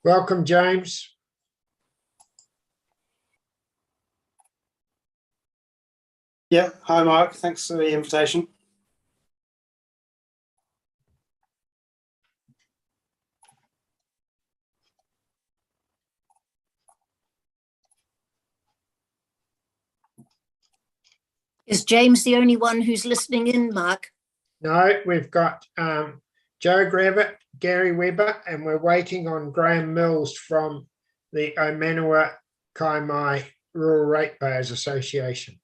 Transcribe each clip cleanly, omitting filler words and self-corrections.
Welcome, James. Yeah, hi Mark, thanks for the invitation. Is James the only one who's listening in, Mark? No, we've got Joe Gravitt, Gary Webber, and we're waiting on Graham Mills from the Omanua Kaimai Rural Ratepayers Association.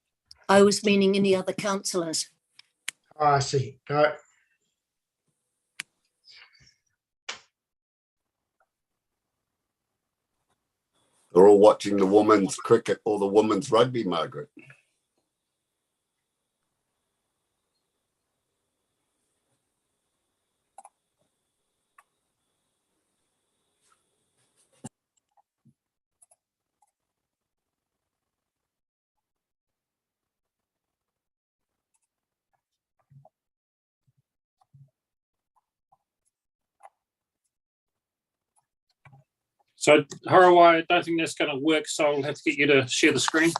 I was meaning any other councillors. Oh, I see. No. They're all watching the women's cricket or the women's rugby, Margaret. So, Harawai, I don't think that's going to work, so I'll have to get you to share the screen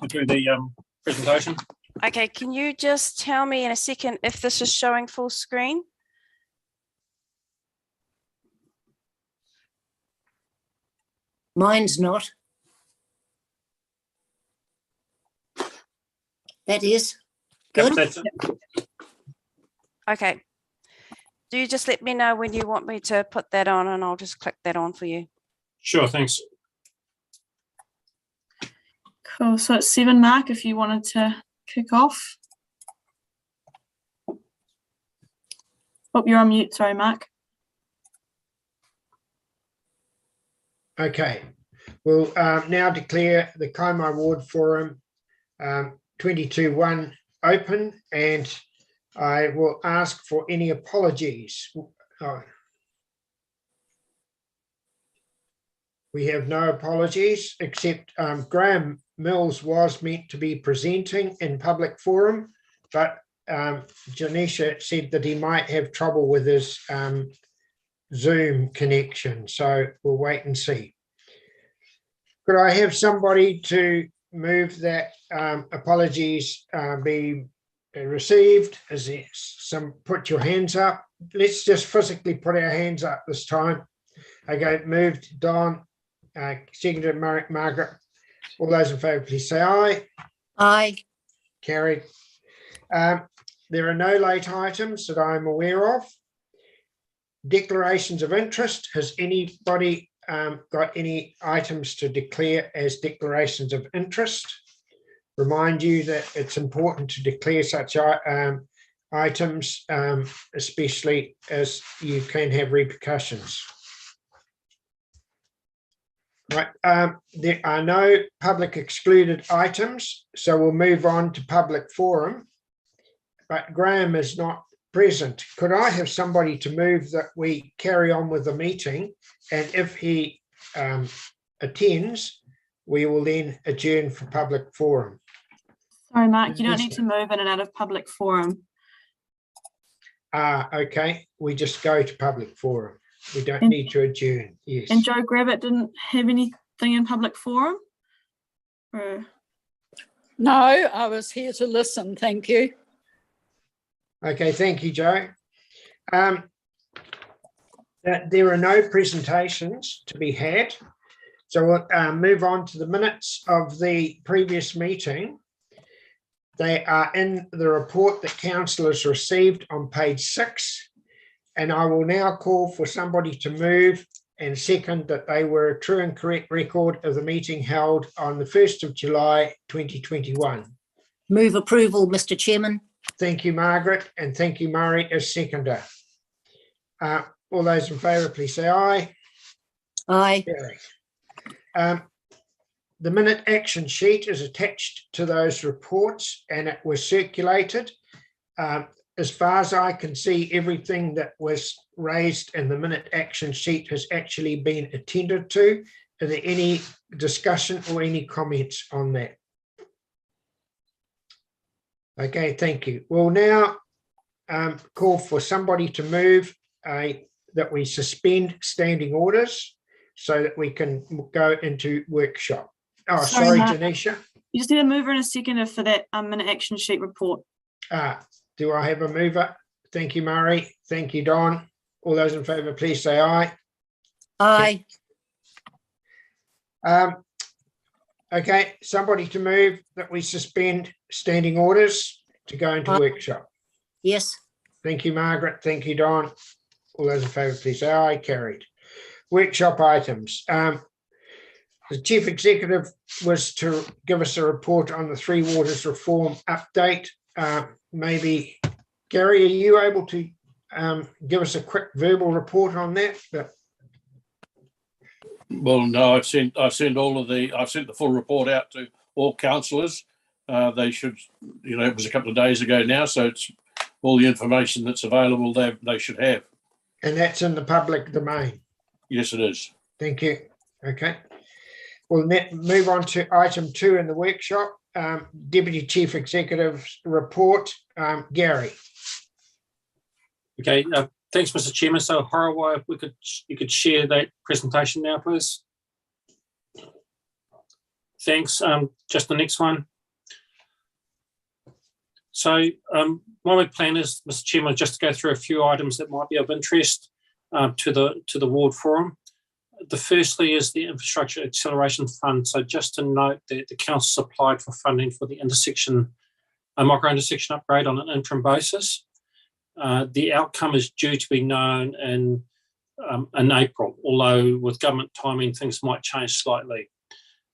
through the presentation. Okay, can you just tell me in a second if this is showing full screen? Mine's not. That is good. Yep, that's it. Okay. Do you just let me know when you want me to put that on and I'll just click that on for you. Sure, thanks. Cool. So it's 7, Mark, if you wanted to kick off. Oh, you're on mute. Sorry, Mark. Okay. We'll now declare the Kaimai Ward Forum 22-1 open, and I will ask for any apologies. We have no apologies, except Graham Mills was meant to be presenting in public forum, but Janisha said that he might have trouble with his Zoom connection, so we'll wait and see. Could I have somebody to move that apologies be received? Is there some? Put your hands up. Let's just physically put our hands up this time. Okay, moved. Don, seconded Margaret. All those in favour, please say aye. Aye. Carried. There are no late items that I'm aware of. Declarations of interest. Has anybody got any items to declare as declarations of interest? Remind you that it's important to declare such items, especially as you can have repercussions. Right, there are no public excluded items, so we'll move on to public forum. But Graham is not present. Could I have somebody to move that we carry on with the meeting, and if he attends, we will then adjourn for public forum. Sorry, Mark, you don't need to move in and out of public forum. Okay, we just go to public forum. We don't need to adjourn. Yes. And Joe Gravitt didn't have anything in public forum? No, I was here to listen. Thank you. Okay, thank you, Joe. There are no presentations to be had, so we'll move on to the minutes of the previous meeting. They are in the report that councillors received on page 6, and I will now call for somebody to move and second that they were a true and correct record of the meeting held on the 1st of July 2021. Move approval, Mr. Chairman. Thank you, Margaret, and thank you, Murray, as seconder. All those in favour, please say aye. Aye. The minute action sheet is attached to those reports and it was circulated. As far as I can see, everything that was raised in the minute action sheet has actually been attended to. Are there any discussion or any comments on that? Okay, thank you. We'll now call for somebody to move a that we suspend standing orders so that we can go into workshop. Oh, Sorry, sorry, Mark. Janisha. You just need a mover and a seconder for that minute action sheet report. Do I have a mover? Thank you, Murray. Thank you, Don. All those in favour, please say aye. Aye. Okay, somebody to move that we suspend standing orders to go into Aye. workshop. Yes. Thank you, Margaret. Thank you, Don. All those in favour, please say aye. Carried. Workshop items. The Chief Executive was to give us a report on the Three Waters reform update. Maybe, Gary, are you able to give us a quick verbal report on that? Well, no, I've sent the full report out to all councillors. They should, it was a couple of days ago now, so it's all the information that's available they should have. And that's in the public domain. Yes, it is. Thank you. Okay. We'll move on to item 2 in the workshop. Deputy Chief Executive's report. Gary. Okay. Thanks, Mr. Chairman. So, Harawai, if you could share that presentation now, please. Thanks. Just the next one. So, what my plan is, Mr. Chairman, just to go through a few items that might be of interest to the ward forum. The firstly is the Infrastructure Acceleration Fund. So, just to note that the council applied for funding for the micro intersection upgrade on an interim basis. The outcome is due to be known in April, although with government timing, things might change slightly.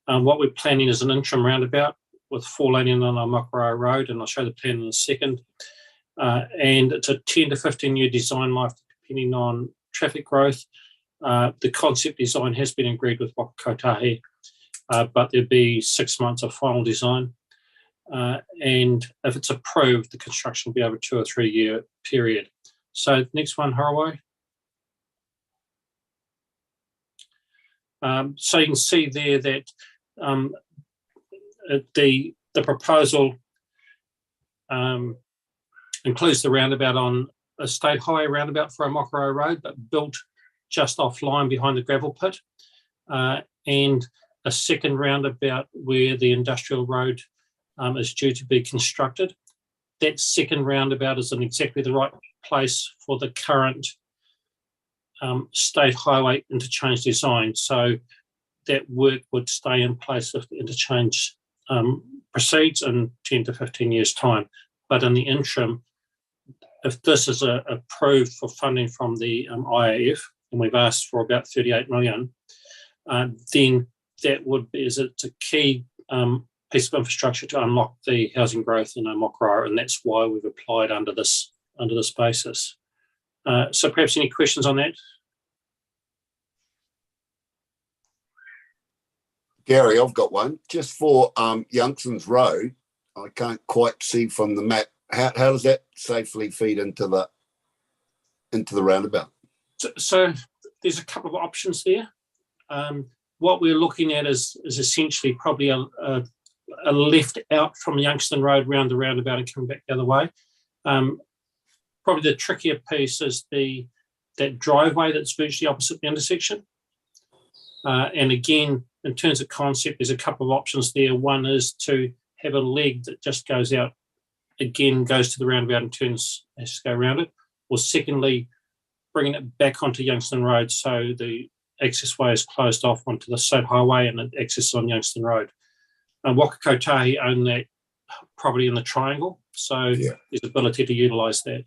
What we're planning is an interim roundabout with 4 laning on our Makaurau Road, and I'll show the plan in a second. And it's a 10 to 15 year design life, depending on traffic growth. The concept design has been agreed with Waka Kotahi, but there'll be 6 months of final design. And if it's approved, the construction will be over a 2 or 3 year period. So next one, Harawai. So you can see there that the proposal includes the roundabout on a state highway roundabout for a Makaurau Road, but built just offline behind the gravel pit, and a second roundabout where the industrial road is due to be constructed. That second roundabout is in exactly the right place for the current state highway interchange design. So that work would stay in place if the interchange proceeds in 10 to 15 years' time. But in the interim, if this is approved for funding from the IAF, and we've asked for about 38 million, then that would be, it's a key piece of infrastructure to unlock the housing growth in Makaurau, and that's why we've applied under this basis. So perhaps any questions on that? Gary, I've got one. Just for Youngson's Road, I can't quite see from the map. How does that safely feed into the roundabout? So there's a couple of options there. What we're looking at is essentially probably a left out from Youngston Road round the roundabout and coming back the other way. Probably the trickier piece is that driveway that's virtually opposite the intersection. And again, in terms of concept, there's a couple of options there. One is to have a leg that just goes out, again, goes to the roundabout and has to go around it. Or secondly, bringing it back onto Youngston Road so the access way is closed off onto the state highway and it accesses on Youngston Road. And Waka Kotahi own that property in the triangle, so there's ability to utilise that.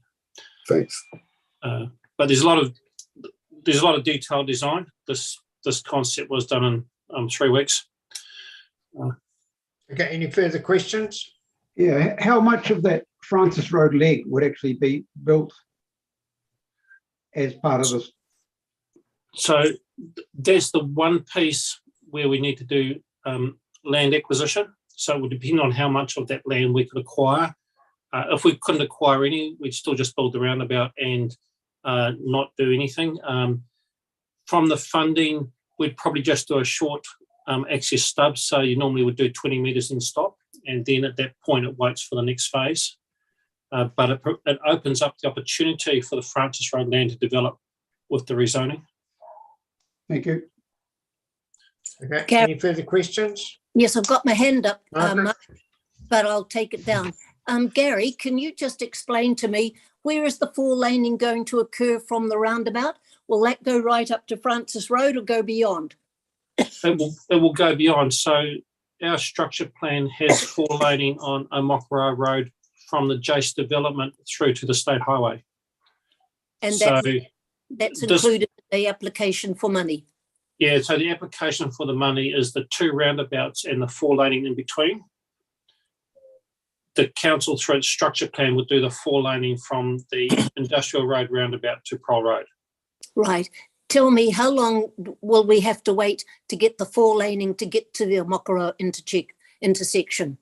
Thanks. But there's a lot of detailed design. This concept was done in 3 weeks. Okay, any further questions? Yeah, how much of that Francis Road leg would actually be built as part of this? So there's the one piece where we need to do land acquisition. So it would depend on how much of that land we could acquire. If we couldn't acquire any, we'd still just build the roundabout and not do anything. From the funding, we'd probably just do a short access stub. So you normally would do 20 metres and stop. And then at that point, it waits for the next phase. But it opens up the opportunity for the Francis Road land to develop with the rezoning. Thank you. Okay, Gary. any further questions? Yes, I've got my hand up, Margaret? but I'll take it down. Gary, can you just explain to me, where is the 4-laning going to occur from the roundabout? Will that go right up to Francis Road or go beyond? It will go beyond. So our structure plan has 4-laning on Omokara Road from the Jace development through to the state highway. And So that's this- included in the application for money. yeah, so the application for the money is the 2 roundabouts and the 4-laning in between. The council through its structure plan would do the 4-laning from the industrial road roundabout to Proll Road. Right. Tell me, how long will we have to wait to get the 4-laning to get to the Omokara intersection?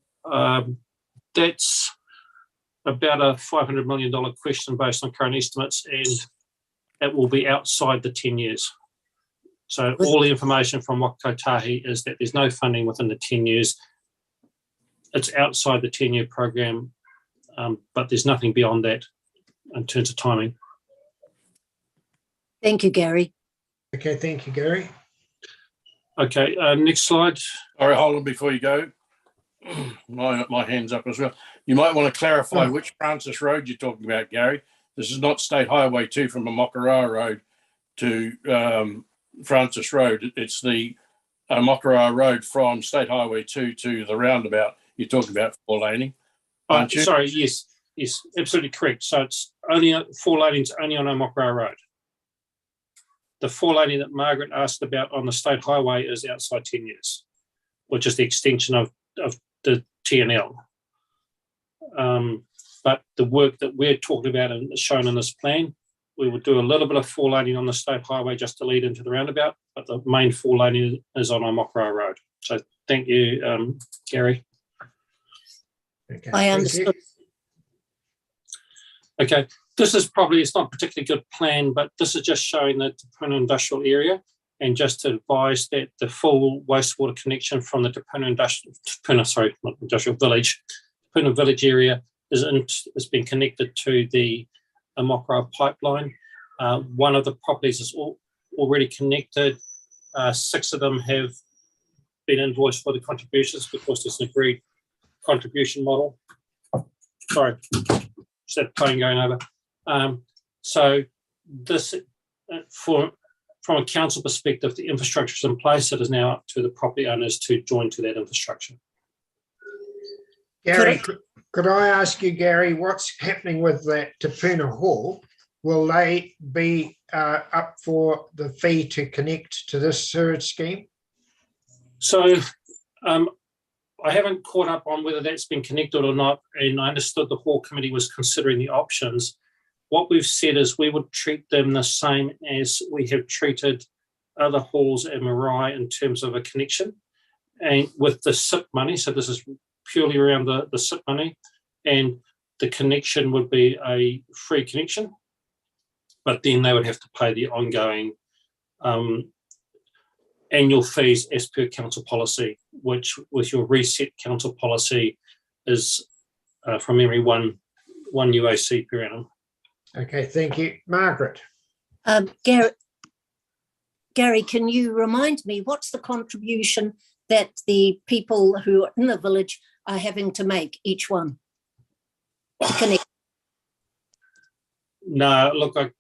That's about a $500 million question based on current estimates, and it will be outside the 10 years. So all the information from Wakakotahi is that there's no funding within the 10 years. It's outside the 10-year program, but there's nothing beyond that in terms of timing. Thank you, Gary. Okay, thank you, Gary. Okay, next slide. Sorry, hold on before you go. My hand's up as well. You might want to clarify which Francis Road you're talking about, Gary. This is not State Highway 2 from Omokara Road to Francis Road. It's the Omokara Road from State Highway 2 to the roundabout. You're talking about 4-laning, aren't you? Sorry, yes, absolutely correct. So it's only 4-laning's only on Omokara Road. The 4-laning that Margaret asked about on the state highway is outside 10 years, which is the extension of the TNL. But the work that we're talking about and shown in this plan, we would do a little bit of 4-laning on the state highway just to lead into the roundabout, but the main 4-laning is on Omokara Road. So thank you, Gary. Okay, I thank understood. you. Okay, this is probably, it's not a particularly good plan, but this is just showing the Tapuna industrial area, and just to advise that the full wastewater connection from the Tapuna village area has been connected to the Omokara pipeline. One of the properties is already connected. 6 of them have been invoiced for the contributions because there's an agreed contribution model. Sorry, just that plane going over. So this, from a council perspective, the infrastructure is in place. It is now up to the property owners to join to that infrastructure. Gary, could I ask you, Gary, what's happening with that Tapuna Hall? Will they be up for the fee to connect to this sewage scheme? So I haven't caught up on whether that's been connected or not, and I understood the Hall Committee was considering the options. What we've said is we would treat them the same as we have treated other halls at Marai in terms of a connection, and with the SIP money. So this is purely around the SIP money, and the connection would be a free connection, but then they would have to pay the ongoing annual fees as per council policy, which with your reset council policy is from memory one UAC per annum. Okay, thank you. Margaret? Gary, can you remind me, what's the contribution that the people who are in the village are having to make, each one? Connect. No, look, I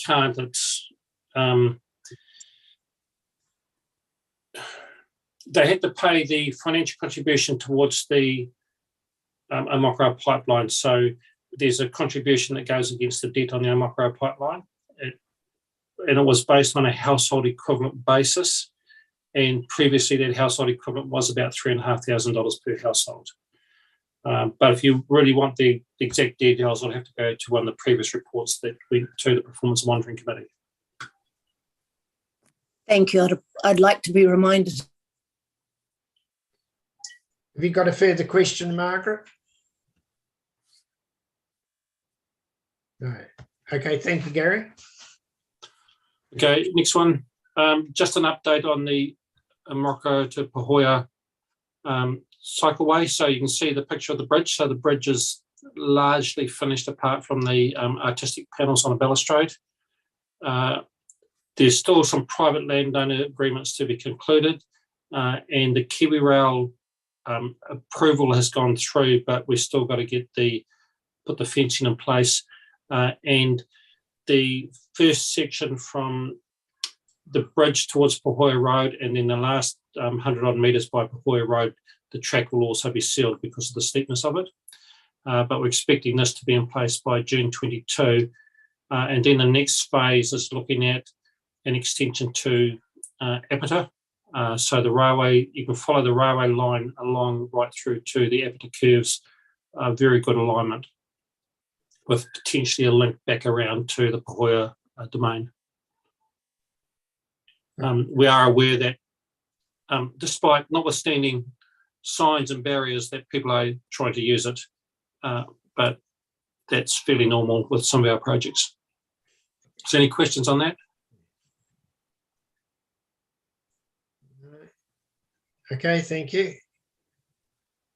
can't. It's they had to pay the financial contribution towards the Omokara pipeline. So there's a contribution that goes against the debt on the Omokara pipeline. And it was based on a household equivalent basis. And previously that household equivalent was about $3,500 per household. But if you really want the exact details, I'll have to go to one of the previous reports that went to the Performance Monitoring Committee. Thank you. I'd like to be reminded. Have you got a further question, Margaret? No. Okay, thank you, Gary. Okay, next one. Just an update on the Morocco to Pahoja cycleway. So you can see the picture of the bridge. So the bridge is largely finished apart from the artistic panels on a balustrade. There's still some private landowner agreements to be concluded, and the KiwiRail approval has gone through, but we've still got to put the fencing in place. And the first section from the bridge towards Pahoja Road, and then the last 100 odd metres by Pahoja Road, the track will also be sealed because of the steepness of it. But we're expecting this to be in place by June 22. And then the next phase is looking at an extension to Apata. So the railway, you can follow the railway line along right through to the Apata curves, very good alignment, with potentially a link back around to the Pahoja domain. We are aware that notwithstanding signs and barriers, that people are trying to use it, but that's fairly normal with some of our projects. So any questions on that? Okay, thank you.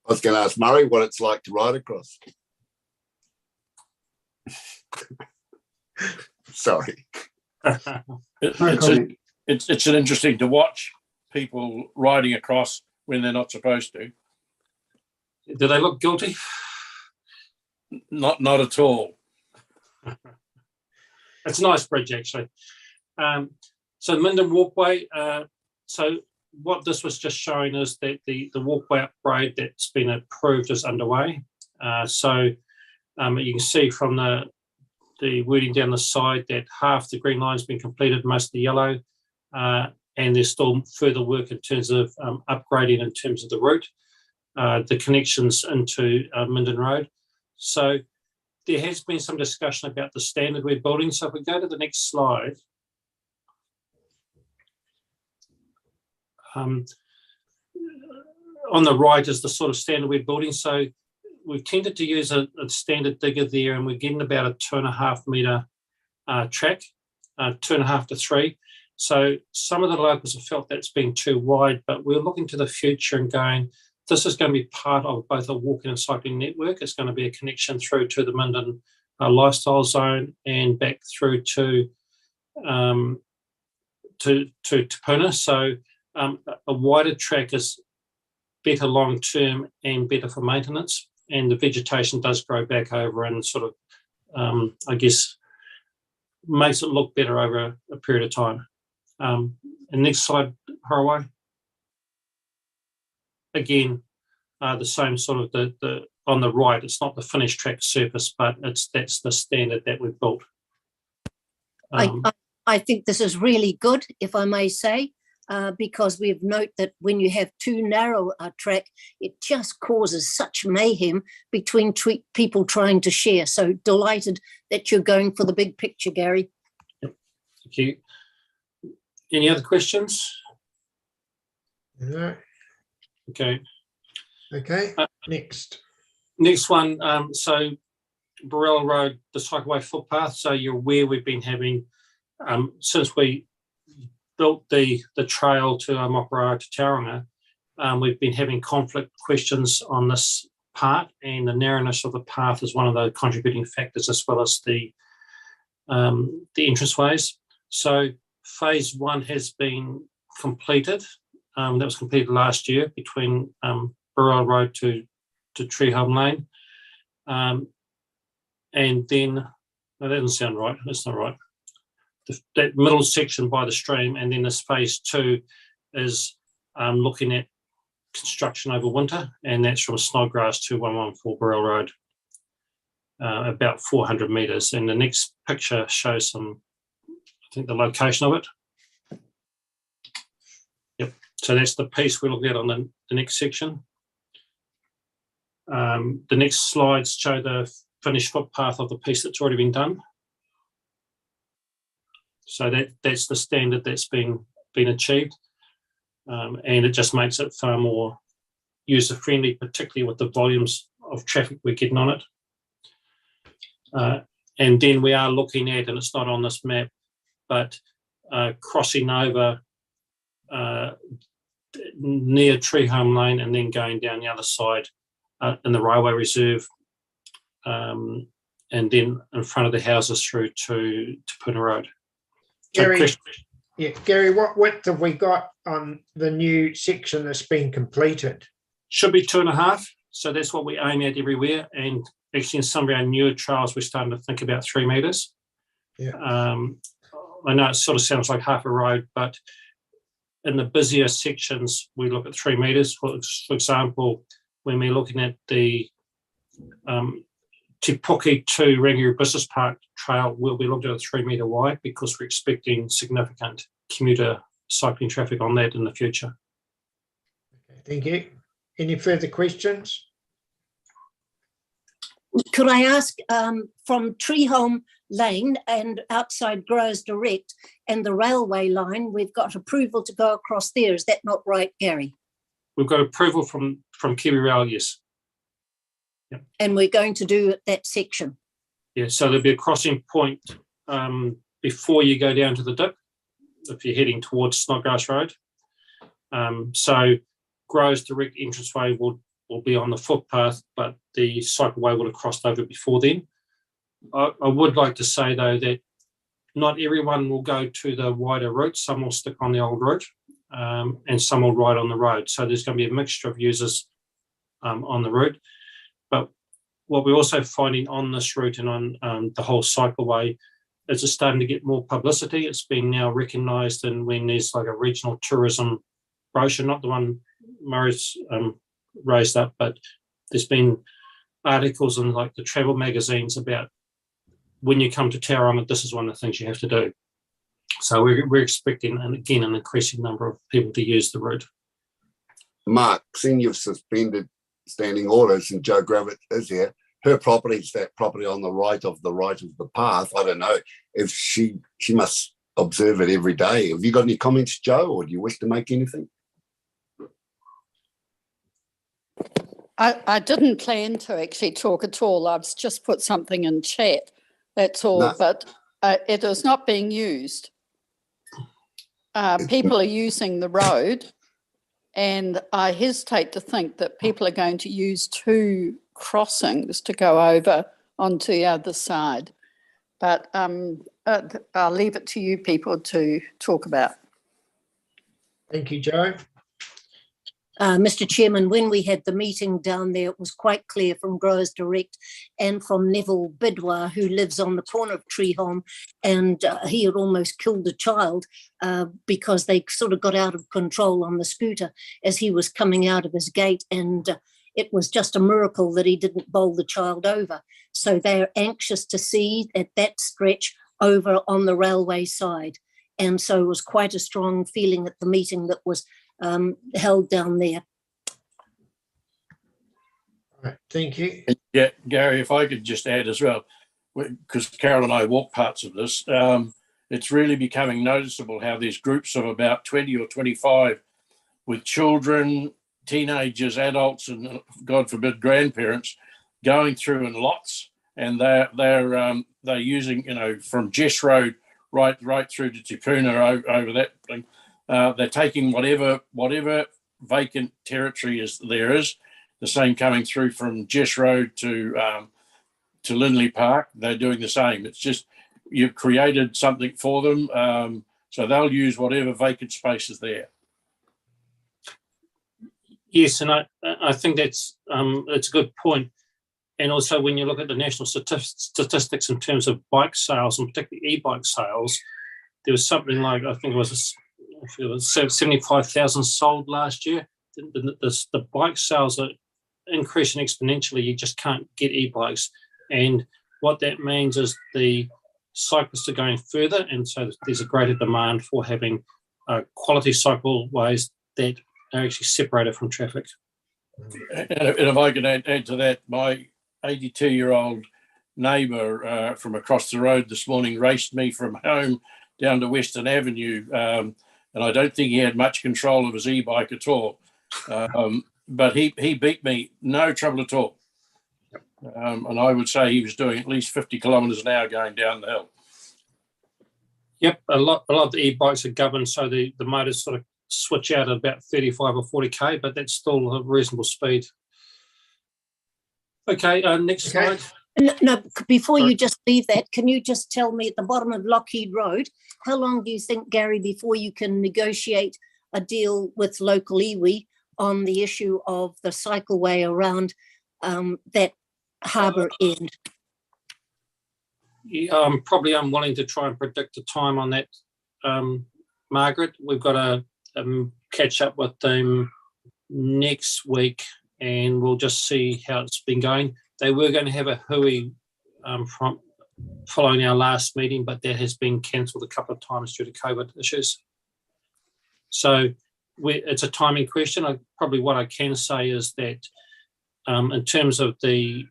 I was going to ask Murray what it's like to ride across. Sorry. It's an interesting to watch people riding across when they're not supposed to. Do they look guilty? Not at all. It's a nice bridge, actually. So Linden Walkway, so what this was just showing is that the walkway upgrade that's been approved is underway. So you can see from the wording down the side that half the green line's been completed, most of the yellow, and there's still further work in terms of upgrading in terms of the route, the connections into Minden Road. So there has been some discussion about the standard we're building. So if we go to the next slide, on the right is the sort of standard we're building. So we've tended to use a standard digger there, and we're getting about a 2.5 metre track, 2.5 to 3. So some of the locals have felt that's been too wide, but we're looking to the future and going, this is going to be part of both a walking and cycling network. It's going to be a connection through to the Minden lifestyle zone and back through to Puna. So a wider track is better long term and better for maintenance, and the vegetation does grow back over and sort of, I guess, makes it look better over a period of time. And next slide, Harawai. Again, the same sort of the on the right. It's not the finished track surface, but that's the standard that we've built. I think this is really good, if I may say, because we've noted that when you have too narrow a track, it just causes such mayhem between people trying to share. So delighted that you're going for the big picture, Gary. Yep. Thank you. Any other questions? No. Okay. Okay, next. Next one, so Burrell Road, the cycleway footpath. So you're aware we've been having, since we built the trail to Mokoroa to Tauranga, we've been having conflict questions on this part, and the narrowness of the path is one of the contributing factors, as well as the entranceways. So phase 1 has been completed. That was completed last year between Burrell Road to Treeholm Lane. And then, no, that doesn't sound right. That's not right. That middle section by the stream, and then this phase 2 is looking at construction over winter, and that's from Snodgrass to 114 Burrell Road, about 400 metres. And the next picture shows some, I think, the location of it. Yep. So that's the piece we're looking at on the next section. The next slides show the finished footpath of the piece that's already been done. So that's the standard that's been achieved, and it just makes it far more user-friendly, particularly with the volumes of traffic we're getting on it. And then we are looking at, and it's not on this map, but crossing over near Treeholm Lane and then going down the other side in the railway reserve, and then in front of the houses through to Puna Road. Gary, Yeah, Gary, what width have we got on the new section that's been completed? Should be 2.5. So that's what we aim at everywhere. And actually in some of our newer trails, we're starting to think about 3 metres. Yeah. I know it sort of sounds like half a road, but in the busier sections, we look at 3 metres. For example, when we're looking at the Te Puke to Rangiru Business Park trail, we'll be looking at a 3 metre wide because we're expecting significant commuter cycling traffic on that in the future. Thank you. Any further questions? Could I ask, from Treeholm Lane and outside Growers Direct and the railway line, we've got approval to go across there. Is that not right, Gary? We've got approval from Kiwi Rail, yes. Yep. And we're going to do that section. Yeah, so there'll be a crossing point before you go down to the dip, if you're heading towards Snodgrass Road. So Growers Direct entranceway will be on the footpath, but the cycleway would have crossed over before then. I would like to say, though, that not everyone will go to the wider route. Some will stick on the old route and some will ride on the road. So there's going to be a mixture of users on the route. But what we're also finding on this route and on the whole cycleway is it's starting to get more publicity. It's been now recognised, and when there's like a regional tourism brochure, not the one Murray's raised up, but there's been articles in like the travel magazines about when you come to Tauranga, this is one of the things you have to do. So we're expecting, and again, an increasing number of people to use the route. Mark, seeing you've suspended standing orders and Joe Gravett is here, her property is that property on the right of the path. I don't know if she must observe it every day. Have you got any comments, Joe, or do you wish to make anything? I didn't plan to actually talk at all. I've just put something in chat, that's all. No. But it is not being used. People are using the road, and I hesitate to think that people are going to use 2 crossings to go over onto the other side. But I'll leave it to you people to talk about. Thank you, Joe. Mr. Chairman, when we had the meeting down there, it was quite clear from Growers Direct and from Neville Bidwar, who lives on the corner of Treeholm, and he had almost killed a child because they sort of got out of control on the scooter as he was coming out of his gate, and it was just a miracle that he didn't bowl the child over. So they're anxious to see at that stretch over on the railway side. And so it was quite a strong feeling at the meeting that was held down there. All right, thank you. Yeah, Gary, if I could just add as well, because Carol and I walk parts of this, it's really becoming noticeable how there's groups of about 20 or 25 with children, teenagers, adults, and God forbid grandparents going through in lots, and they're using, you know, from Jess Road right through to Te Puna over that thing. They're taking whatever vacant territory there is. The same coming through from Jess Road to Lindley Park. They're doing the same. It's just you've created something for them, so they'll use whatever vacant space is there. Yes, and I think that's a good point. And also, when you look at the national statistics in terms of bike sales, and particularly e-bike sales, there was something like, I think it was 75,000 sold last year. The bike sales are increasing exponentially. You just can't get e-bikes. And what that means is the cyclists are going further, and so there's a greater demand for having quality cycleways that are actually separated from traffic. And if I could add to that, my 82-year-old neighbour from across the road this morning raced me from home down to Western Avenue, and I don't think he had much control of his e-bike at all. But he beat me, no trouble at all. And I would say he was doing at least 50 kilometres an hour going down the hill. Yep, a lot of the e-bikes are governed, so the motors sort of switch out at about 35 or 40k, but that's still a reasonable speed. Okay, next slide. No, before you just leave that, can you just tell me at the bottom of Lockheed Road, how long do you think, Gary, before you can negotiate a deal with local iwi on the issue of the cycleway around that harbour end? Yeah, probably unwilling to try and predict the time on that, Margaret. We've got to catch up with them next week and we'll just see how it's been going. They were going to have a hui from following our last meeting, but that has been cancelled a couple of times due to COVID issues. So it's a timing question. Probably what I can say is that in terms of the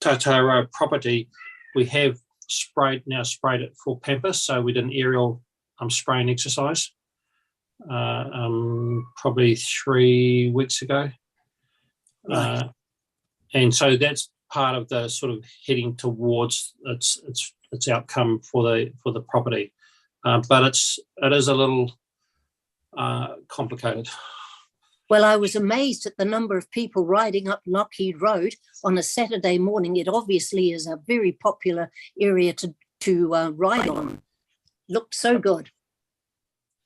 Tataroa property, we have sprayed it for pampas. So we did an aerial spraying exercise probably 3 weeks ago. Right. And so that's part of the sort of heading towards its outcome for the property, but it is a little complicated. Well, I was amazed at the number of people riding up Lockheed Road on a Saturday morning. It obviously is a very popular area to ride on. Looked so good.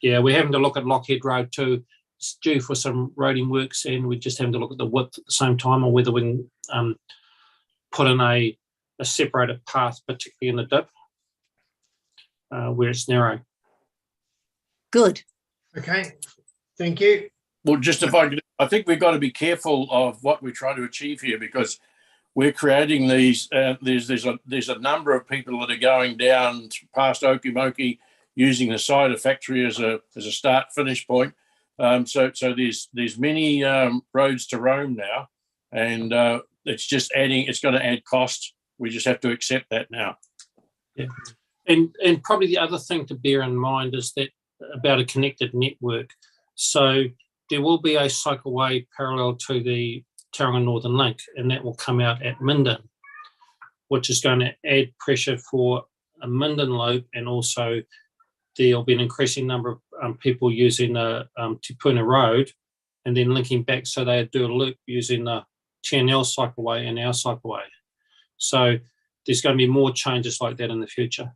Yeah, we're having to look at Lockheed Road too. It's due for some roading works, and we're just having to look at the width at the same time, or whether we can put in a separated path, particularly in the dip where it's narrow. Good. Okay, thank you. Well, just if I could, I think we've got to be careful of what we're trying to achieve here, because we're creating these. There's a number of people that are going down past Okimoki using the cider factory as a start finish point. So there's many roads to roam now, and it's just adding. It's going to add cost. We just have to accept that now. Yeah, and probably the other thing to bear in mind is that about a connected network. So there will be a cycleway parallel to the Tauranga Northern Link, and that will come out at Linden, which is going to add pressure for a Linden loop, and also there'll be an increasing number of people using the Te Puna Road and then linking back, so they do a loop using the TNL cycleway and our cycleway. So there's going to be more changes like that in the future.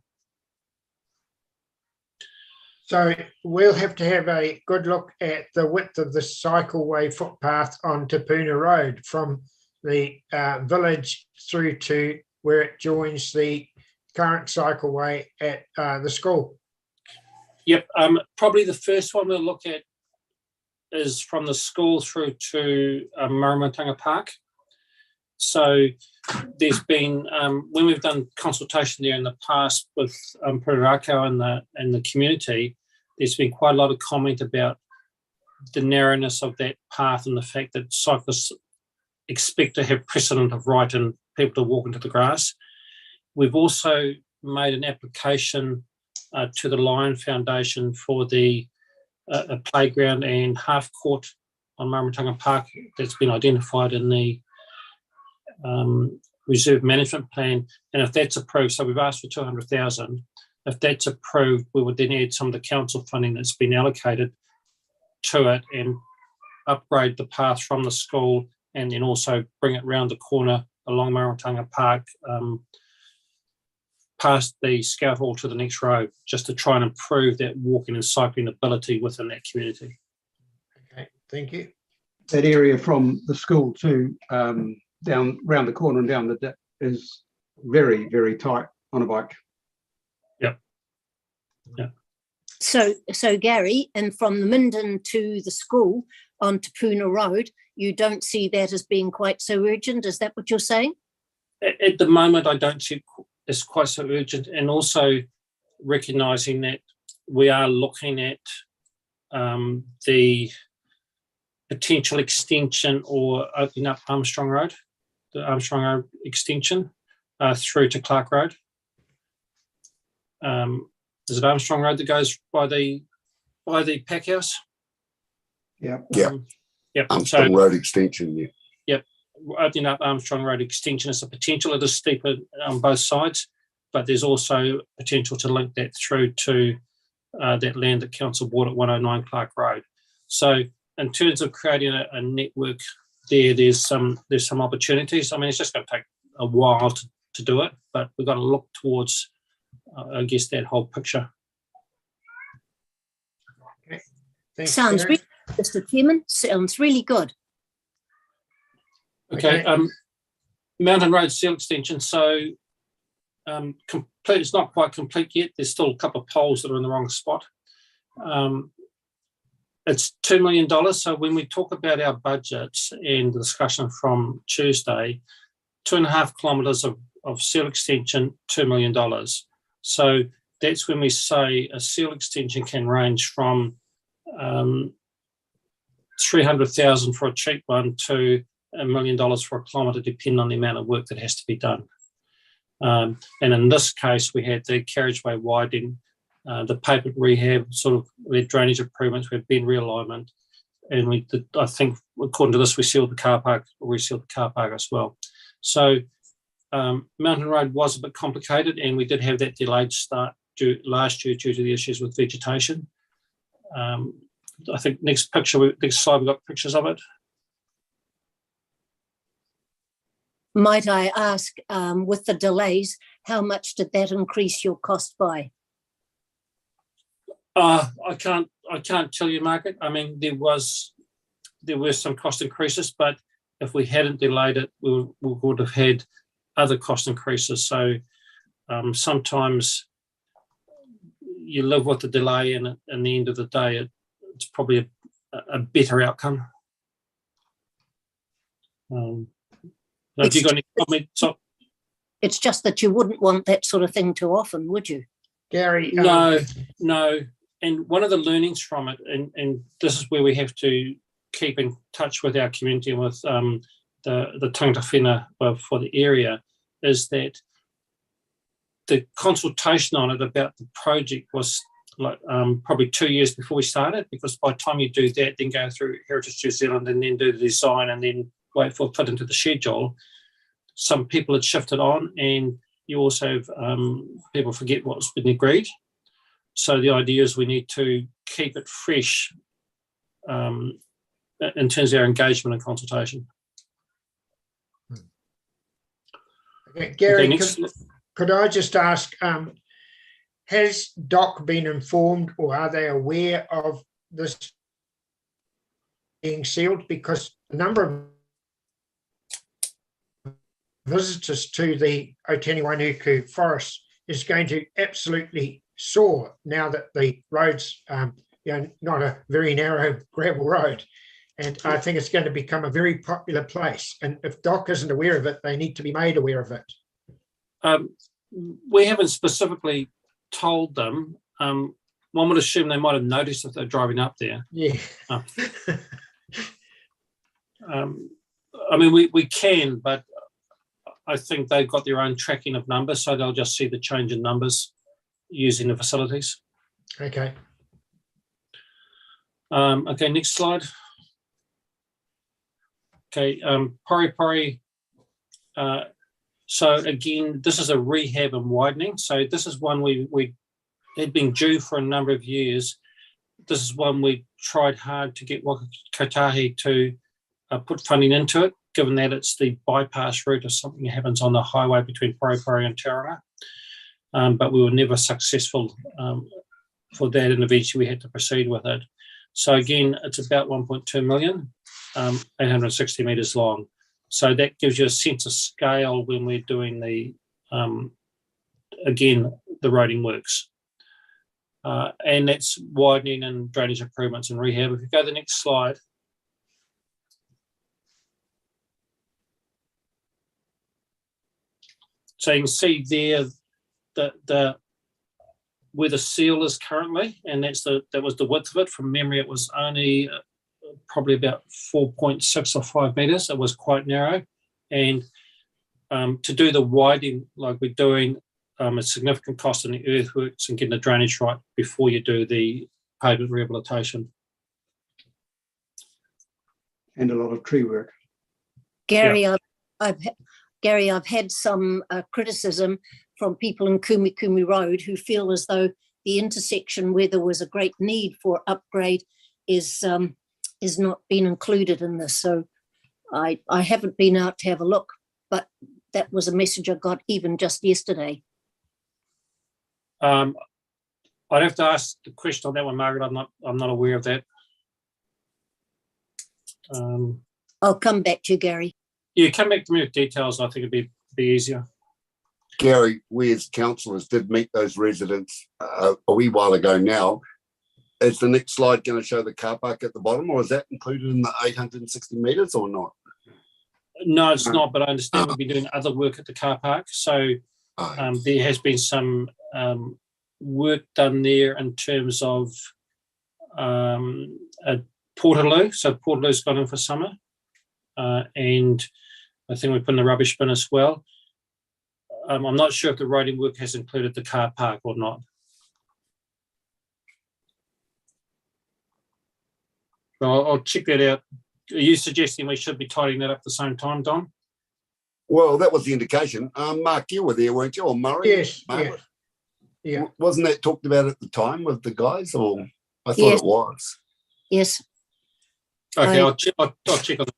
So we'll have to have a good look at the width of the cycleway footpath on Te Puna Road from the village through to where it joins the current cycleway at the school. Yep, probably the first one we'll look at is from the school through to Maramatanga Park. So there's been, when we've done consultation there in the past with Purirako and the community, there's been quite a lot of comment about the narrowness of that path and the fact that cyclists expect to have precedent of right and people to walk into the grass. We've also made an application to the Lion Foundation for the a playground and half court on Maramatanga Park that's been identified in the reserve management plan. And if that's approved, so we've asked for 200,000. If that's approved, we would then add some of the council funding that's been allocated to it and upgrade the path from the school, and then also bring it round the corner along Maramatanga Park, past the Scout Hall to the next road, just to try and improve that walking and cycling ability within that community. Okay, thank you. That area from the school to down round the corner and down the dip is very, very tight on a bike. Yep. Yeah. So Gary, and from the Minden to the school on Te Puna Road, you don't see that as being quite so urgent? Is that what you're saying? At the moment, I don't see it's quite so urgent, and also recognising that we are looking at the potential extension or opening up Armstrong Road, the Armstrong Road extension through to Clark Road. Is it Armstrong Road that goes by the pack house? Yeah. Yep. Armstrong Road extension, yeah. Yep. Opening up Armstrong Road extension is a potential. It is steeper on both sides, but there's also potential to link that through to that land that council bought at 109 Clark Road. So in terms of creating a network there's some opportunities. I mean, it's just going to take a while to do it, but we've got to look towards, I guess, that whole picture. Okay. Thanks, Sounds Gary. really, Mr. Chairman, sounds really good. Okay. Mountain Road seal extension. So complete. It's not quite complete yet. There's still a couple of poles that are in the wrong spot. It's $2 million. So when we talk about our budgets and the discussion from Tuesday, 2.5 kilometres of seal extension, $2 million. So that's when we say a seal extension can range from 300,000 for a cheap one to $1 million for a kilometre, depending on the amount of work that has to be done. And in this case, we had the carriageway widening, the pavement rehab, sort of the drainage improvements, we had bin realignment, and we did, I think, according to this, we sealed the car park, or resealed the car park as well. So Mountain Road was a bit complicated, and we did have that delayed start last year due to the issues with vegetation. I think next slide, we've got pictures of it. Might I ask, with the delays, how much did that increase your cost by? I can't tell you, Margaret. I mean, there were some cost increases, but if we hadn't delayed it, we would have had other cost increases. So sometimes you live with the delay, and at the end of the day, it's probably a better outcome. Have you got any comments? It's just that you wouldn't want that sort of thing too often, would you? Gary? No. And one of the learnings from it, and this is where we have to keep in touch with our community and with the tangata whena for the area, is that the consultation on it about the project was like probably 2 years before we started, because by the time you do that, then go through Heritage New Zealand and then do the design and then wait for it fit into the schedule, some people had shifted on, and you also have people forget what's been agreed. So the idea is we need to keep it fresh in terms of our engagement and consultation. Okay, Gary, Okay, could I just ask, has DOC been informed, or are they aware of this being sealed? Because a number of visitors to the Otaniwanuku forest is going to absolutely soar now that the road's not a very narrow gravel road. And I think it's going to become a very popular place. And if DOC isn't aware of it, they need to be made aware of it. We haven't specifically told them. One would assume they might have noticed if they're driving up there. Yeah. I mean, we can, but I think they've got their own tracking of numbers, so they'll just see the change in numbers using the facilities. Okay. Okay, next slide. Okay, Pori Pori. So again, this is a rehab and widening. So this is one we had been due for a number of years. This is one we tried hard to get Waka Kotahi to put funding into it, given that it's the bypass route if something happens on the highway between Pori Pori and Tauranga. But we were never successful for that, and eventually we had to proceed with it. So again, it's about 1.2 million, 860 metres long. So that gives you a sense of scale when we're doing the, again, the roading works. And that's widening and drainage improvements and rehab. If you go to the next slide. So you can see there where the seal is currently, and that was the width of it. From memory, it was only probably about 4.6 or 5 metres. It was quite narrow. And to do the widening like we're doing, a significant cost in the earthworks and getting the drainage right before you do the pavement rehabilitation. And a lot of tree work. Gary, yeah. I've had some criticism from people in Kumi Kumi Road who feel as though the intersection where there was a great need for upgrade is not been included in this. So I haven't been out to have a look, but that was a message I got even just yesterday. I'd have to ask the question on that one, Margaret. I'm not aware of that. I'll come back to you, Gary. Yeah, come back to me with details. I think it'd be easier. Gary, we as councillors did meet those residents a wee while ago now. Is the next slide going to show the car park at the bottom, or is that included in the 860 metres or not? No, it's not, but I understand we'll be doing other work at the car park. So there has been some work done there in terms of a Portaloo. So Portaloo's gone in for summer. And I think we put in the rubbish bin as well. I'm not sure if the roading work has included the car park or not. So I'll check that out. Are you suggesting we should be tidying that up at the same time, Don? Well, that was the indication. Mark, you were there, weren't you? Or Murray? Yes. Margaret? Yeah. Wasn't that talked about at the time with the guys? Or I thought Yes. it was. Yes. Okay, I'll check on that.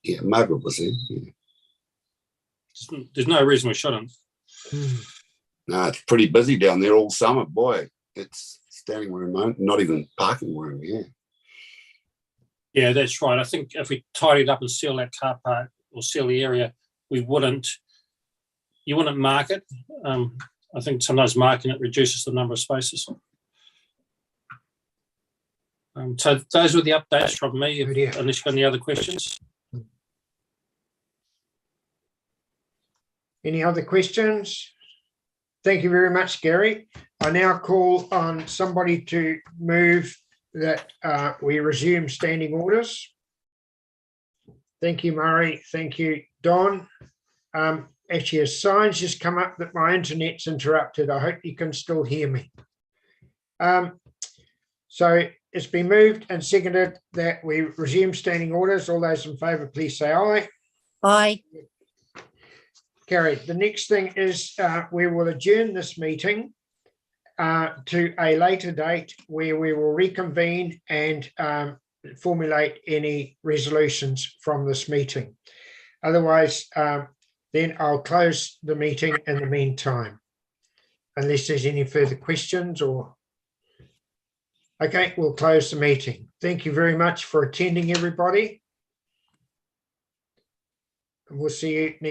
Yeah, Margaret was there. Yeah. There's no reason we shouldn't. No, it's pretty busy down there all summer. Boy, it's standing room, not even parking room. Yeah. Yeah, that's right. I think if we tidied up and seal that car park or seal the area, you wouldn't mark it. I think sometimes marking it reduces the number of spaces. So those were the updates from me, unless you've got any other questions. Any other questions? Thank you very much, Gary. I now call on somebody to move that we resume standing orders. Thank you, Murray. Thank you, Don. Actually, a sign's just come up that my internet's interrupted. I hope you can still hear me. So it's been moved and seconded that we resume standing orders. All those in favour, please say aye. Aye. Carried. The next thing is we will adjourn this meeting to a later date where we will reconvene and formulate any resolutions from this meeting. Otherwise, then I'll close the meeting in the meantime, unless there's any further questions or... Okay, we'll close the meeting. Thank you very much for attending, everybody. And we'll see you next